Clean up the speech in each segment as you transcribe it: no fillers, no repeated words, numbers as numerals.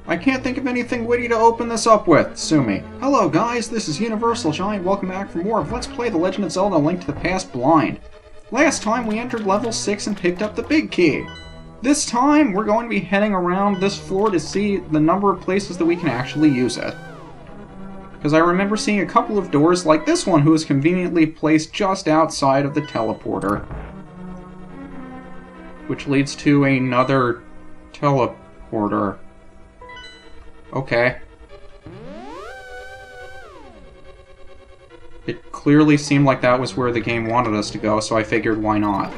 I can't think of anything witty to open this up with. Sue me. Hello guys, this is UniversalGiant. Welcome back for more of Let's Play The Legend of Zelda: Link to the Past Blind. Last time we entered level 6 and picked up the big key. This time we're going to be heading around this floor to see the number of places that we can actually use it. Because I remember seeing a couple of doors like this one, who is conveniently placed just outside of the teleporter. Which leads to another teleporter. Okay. It clearly seemed like that was where the game wanted us to go, so I figured why not.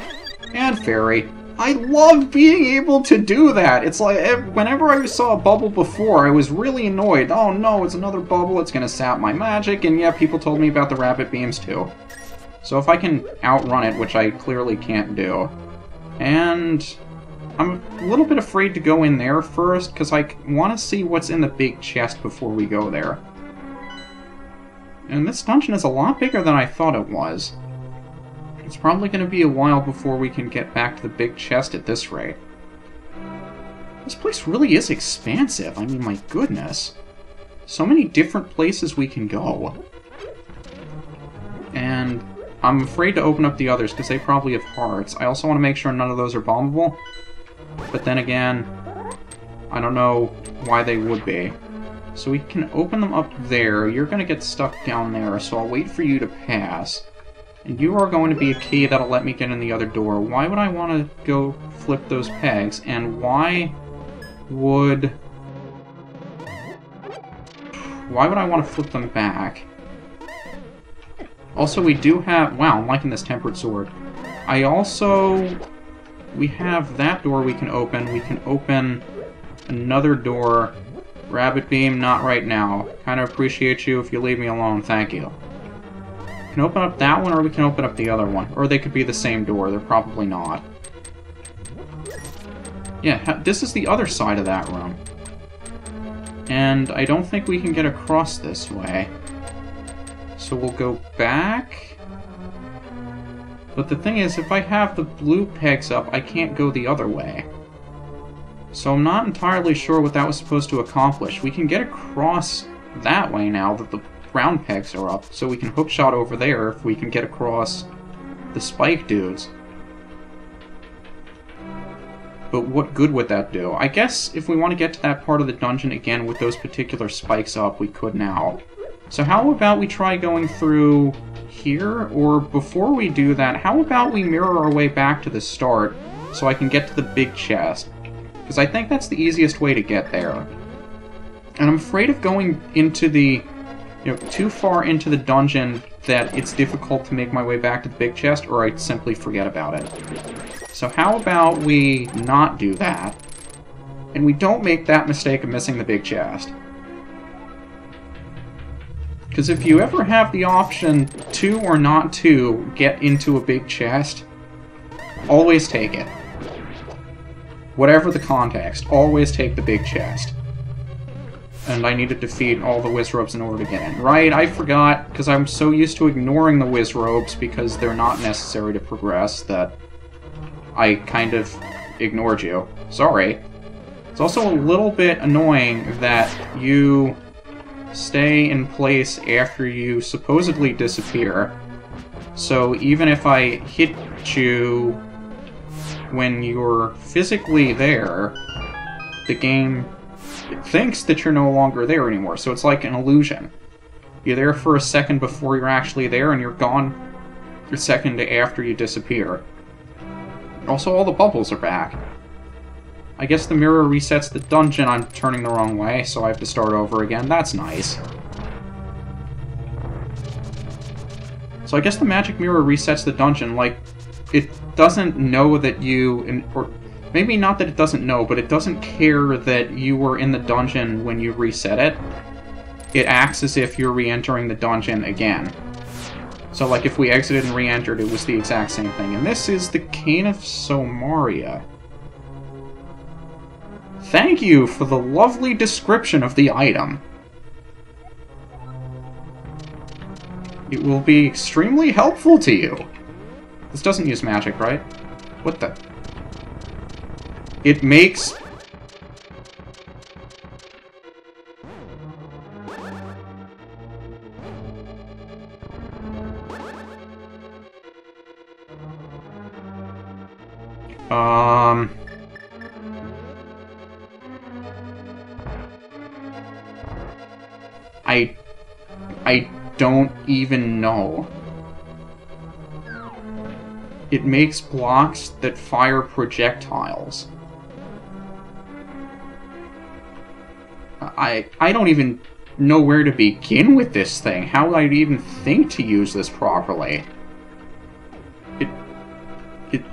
And fairy. I love being able to do that! It's like, whenever I saw a bubble before, I was really annoyed. Oh no, it's another bubble, it's gonna sap my magic, and yeah, people told me about the rabbit beams too. So if I can outrun it, which I clearly can't do. And I'm a little bit afraid to go in there first, because I want to see what's in the big chest before we go there. And this dungeon is a lot bigger than I thought it was. It's probably going to be a while before we can get back to the big chest at this rate. This place really is expansive. I mean, my goodness. So many different places we can go. And I'm afraid to open up the others, because they probably have hearts. I also want to make sure none of those are bombable. But then again, I don't know why they would be. So we can open them up there. You're going to get stuck down there, so I'll wait for you to pass. And you are going to be a key that'll let me get in the other door. Why would I want to go flip those pegs? And why would I want to flip them back? Also, we do have... Wow, I'm liking this tempered sword. We have that door we can open. We can open another door. Rabbit beam, not right now. Kind of appreciate you if you leave me alone. Thank you. We can open up that one, or we can open up the other one. Or they could be the same door. They're probably not. Yeah, this is the other side of that room. And I don't think we can get across this way. So we'll go back. But the thing is, if I have the blue pegs up, I can't go the other way. So I'm not entirely sure what that was supposed to accomplish. We can get across that way now that the brown pegs are up, so we can hookshot over there if we can get across the spike dudes. But what good would that do? I guess if we want to get to that part of the dungeon again with those particular spikes up, we could now. So how about we try going through here? Or before we do that, how about we mirror our way back to the start so I can get to the big chest? Because I think that's the easiest way to get there. And I'm afraid of going into the, too far into the dungeon that it's difficult to make my way back to the big chest, or I'd simply forget about it. So how about we not do that, and we don't make that mistake of missing the big chest. Because if you ever have the option to or not to get into a big chest, always take it. Whatever the context, always take the big chest. And I need to defeat all the Wizrobes in order to get in. Right, I forgot, because I'm so used to ignoring the Wizrobes because they're not necessary to progress that I kind of ignored you. Sorry. It's also a little bit annoying that you stay in place after you supposedly disappear. So even if I hit you when you're physically there, the game thinks that you're no longer there anymore. So it's like an illusion. You're there for a second before you're actually there, and you're gone a second after you disappear. Also, all the bubbles are back. I guess the mirror resets the dungeon. I'm turning the wrong way, so I have to start over again. That's nice. So I guess the magic mirror resets the dungeon, like, it doesn't know that you... or maybe not that it doesn't know, but it doesn't care that you were in the dungeon when you reset it. It acts as if you're re-entering the dungeon again. So, like, if we exited and re-entered, it was the exact same thing. And this is the Cane of Somaria. Thank you for the lovely description of the item. It will be extremely helpful to you. This doesn't use magic, right? What the... It makes I don't even know. It makes blocks that fire projectiles. I don't even know where to begin with this thing. How would I even think to use this properly?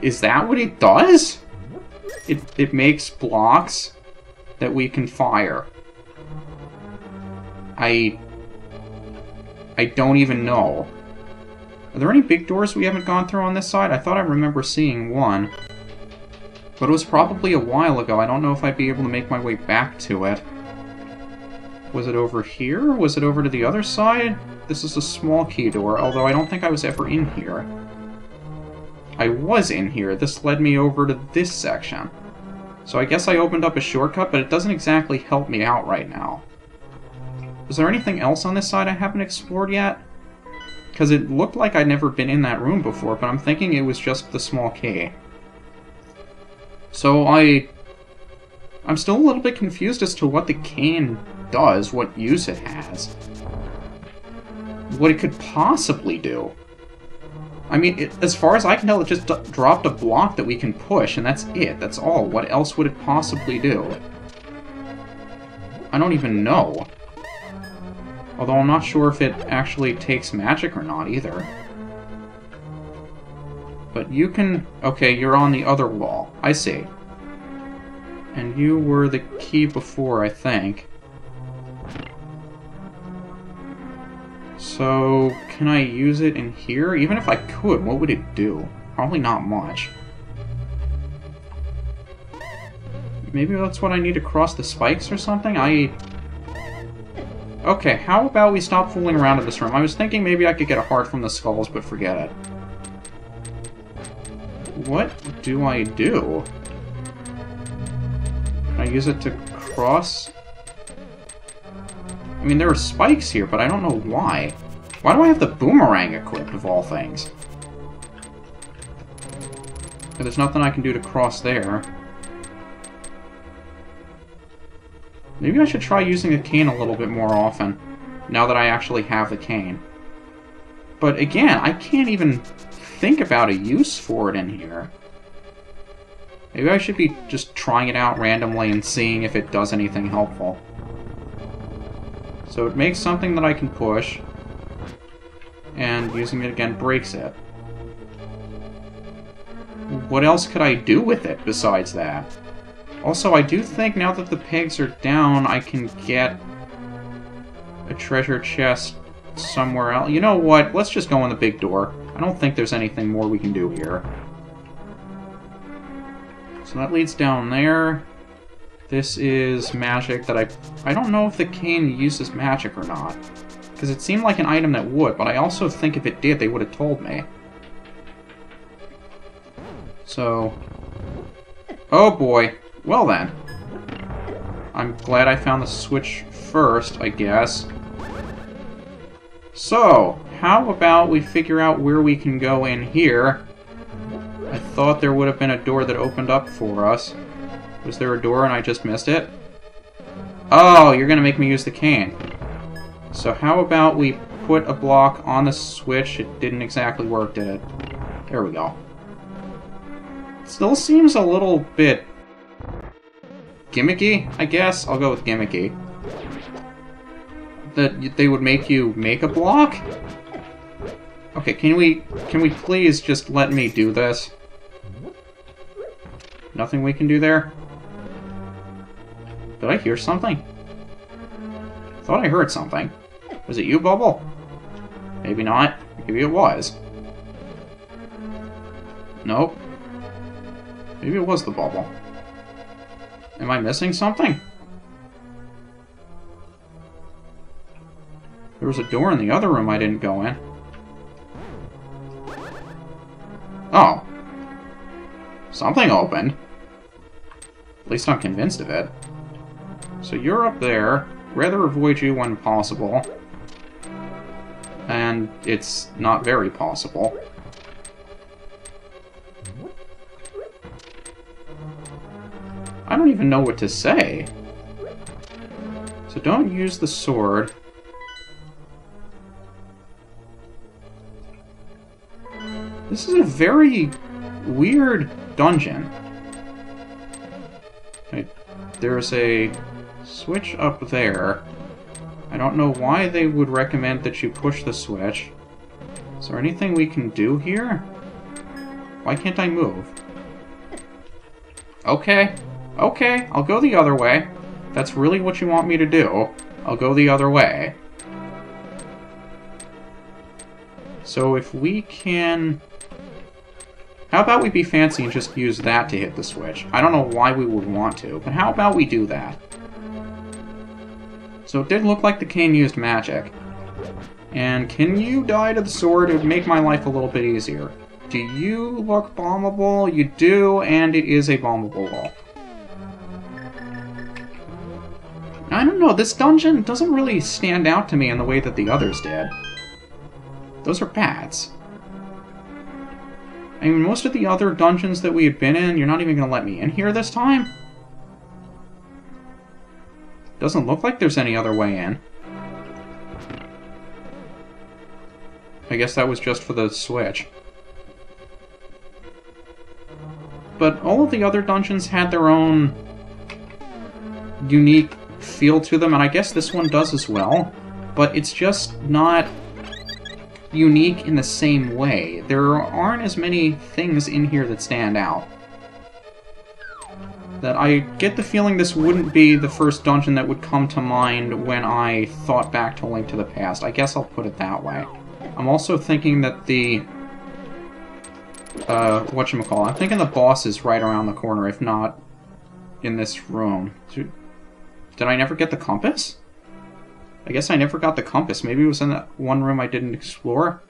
Is that what it does? It makes blocks that we can fire. I don't even know. Are there any big doors we haven't gone through on this side? I thought I remember seeing one. But it was probably a while ago. I don't know if I'd be able to make my way back to it. Was it over here? Was it over to the other side? This is a small key door, although I don't think I was ever in here. I was in here. This led me over to this section. So I guess I opened up a shortcut, but it doesn't exactly help me out right now. Is there anything else on this side I haven't explored yet? Because it looked like I'd never been in that room before, but I'm thinking it was just the small key. So I'm still a little bit confused as to what the cane does, what use it has. What it could possibly do. I mean, as far as I can tell, it just dropped a block that we can push, and that's it. That's all. What else would it possibly do? I don't even know. Although I'm not sure if it actually takes magic or not, either. But you can... Okay, you're on the other wall. I see. And you were the key before, I think. So, can I use it in here? Even if I could, what would it do? Probably not much. Maybe that's what I need to cross the spikes or something? Okay, how about we stop fooling around in this room? I was thinking maybe I could get a heart from the skulls, but forget it. What do I do? Can I use it to cross? I mean, there are spikes here, but I don't know why. Why do I have the boomerang equipped, of all things? There's nothing I can do to cross there. Maybe I should try using the cane a little bit more often, now that I actually have the cane. But again, I can't even think about a use for it in here. Maybe I should be just trying it out randomly and seeing if it does anything helpful. So it makes something that I can push, and using it again breaks it. What else could I do with it besides that? Also, I do think now that the pegs are down, I can get a treasure chest somewhere else. You know what? Let's just go in the big door. I don't think there's anything more we can do here. So that leads down there. This is magic that I don't know if the cane uses magic or not. Because it seemed like an item that would, but I also think if it did, they would have told me. So... Oh boy. Well then. I'm glad I found the switch first, I guess. So, how about we figure out where we can go in here? I thought there would have been a door that opened up for us. Was there a door and I just missed it? Oh, you're gonna make me use the cane. So how about we put a block on the switch? It didn't exactly work, did it? There we go. Still seems a little bit gimmicky, I guess. I'll go with gimmicky. That they would make you make a block? Okay, can we please just let me do this? Nothing we can do there? Did I hear something? I thought I heard something. Was it you, Bubble? Maybe not. Maybe it was. Nope. Maybe it was the Bubble. Am I missing something? There was a door in the other room I didn't go in. Oh. Something opened. At least I'm convinced of it. So you're up there. rather avoid you when possible. And it's not very possible. I don't even know what to say. So don't use the sword. This is a very weird dungeon. Right, there's a switch up there. I don't know why they would recommend that you push the switch. Is there anything we can do here? Why can't I move? Okay. Okay, I'll go the other way. That's really what you want me to do. I'll go the other way. So if we can... How about we be fancy and just use that to hit the switch? I don't know why we would want to, but how about we do that? So it did look like the cane used magic. And can you die to the sword? It would make my life a little bit easier. Do you look bombable? You do, and it is a bombable wall. I don't know, this dungeon doesn't really stand out to me in the way that the others did. Those are bats. I mean, most of the other dungeons that we had been in, you're not even going to let me in here this time? Doesn't look like there's any other way in. I guess that was just for the switch. But all of the other dungeons had their own unique feel to them, and I guess this one does as well, but it's just not unique in the same way. There aren't as many things in here that stand out. That I get the feeling this wouldn't be the first dungeon that would come to mind when I thought back to Link to the Past. I guess I'll put it that way. I'm also thinking that the... whatchamacallit, I'm thinking the boss is right around the corner, if not in this room. Did I never get the compass? I guess I never got the compass. Maybe it was in that one room I didn't explore.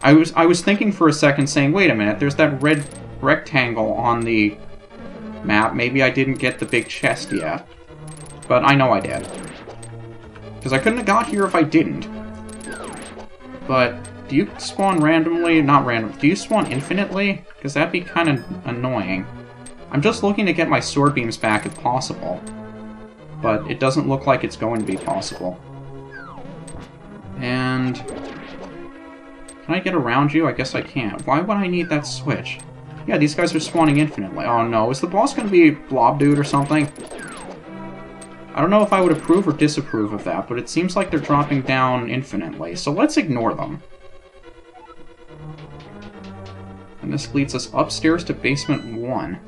I was thinking for a second, saying, wait a minute, there's that red rectangle on the map. Maybe I didn't get the big chest yet. But I know I did. Because I couldn't have got here if I didn't. But do you spawn randomly? Not random. Do you spawn infinitely? Because that'd be kind of annoying. I'm just looking to get my sword beams back if possible. But it doesn't look like it's going to be possible. And... can I get around you? I guess I can't. Why would I need that switch? Yeah, these guys are spawning infinitely. Oh no, is the boss going to be Blob Dude or something? I don't know if I would approve or disapprove of that, but it seems like they're dropping down infinitely, so let's ignore them. And this leads us upstairs to basement 1.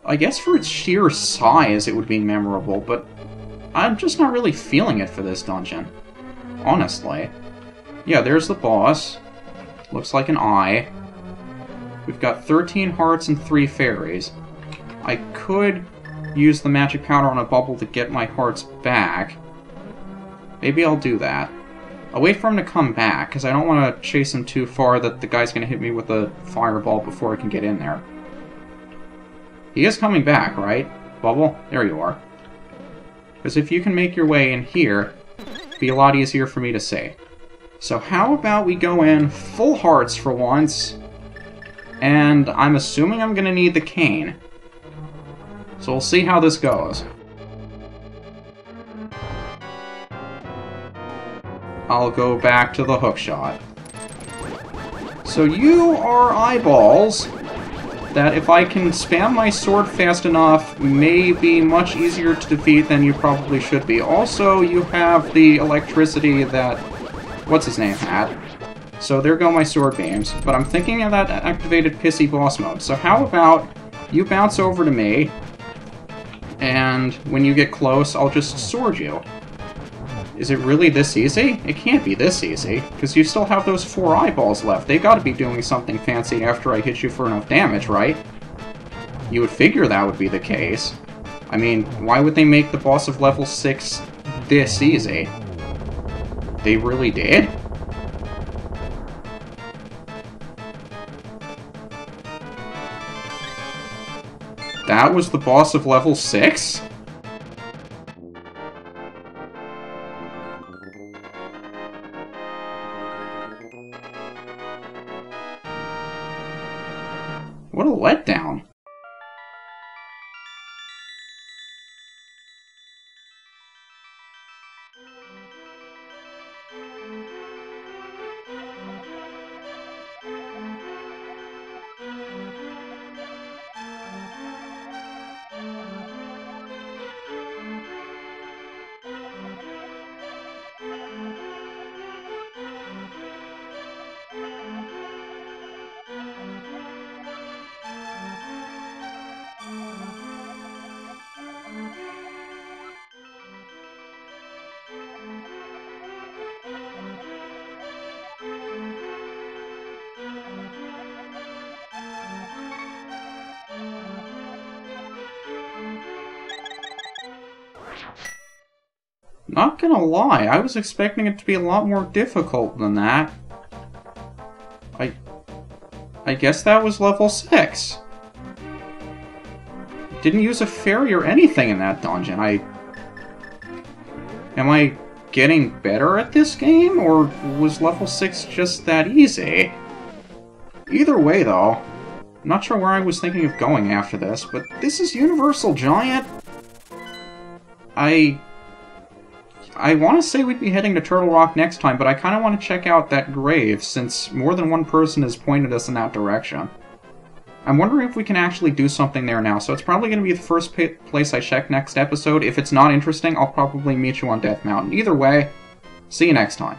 I guess for its sheer size it would be memorable, but I'm just not really feeling it for this dungeon. Honestly. Yeah, there's the boss. Looks like an eye. We've got 13 hearts and 3 fairies. I could use the magic powder on a bubble to get my hearts back. Maybe I'll do that. I'll wait for him to come back, because I don't want to chase him too far that the guy's going to hit me with a fireball before I can get in there. He is coming back, right? Bubble? There you are. Because if you can make your way in here, it'd be a lot easier for me to see. So how about we go in full hearts for once, and I'm assuming I'm going to need the cane. So we'll see how this goes. I'll go back to the hookshot. So you are eyeballs that if I can spam my sword fast enough may be much easier to defeat than you probably should be. Also, you have the electricity that what's-his-name had. So there go my sword beams. But I'm thinking of that activated pissy boss mode. So how about you bounce over to me, and when you get close, I'll just sword you. Is it really this easy? It can't be this easy, because you still have those 4 eyeballs left. They gotta be doing something fancy after I hit you for enough damage, right? You would figure that would be the case. I mean, why would they make the boss of level 6 this easy? They really did? That was the boss of level 6? What a letdown. Not gonna lie, I was expecting it to be a lot more difficult than that. I guess that was level 6. Didn't use a fairy or anything in that dungeon. Am I getting better at this game, or was level 6 just that easy? Either way, though, I'm not sure where I was thinking of going after this, but this is UniversalGiant. I want to say we'd be heading to Turtle Rock next time, but I kind of want to check out that grave, since more than one person has pointed us in that direction. I'm wondering if we can actually do something there now, so it's probably going to be the first place I check next episode. If it's not interesting, I'll probably meet you on Death Mountain. Either way, see you next time.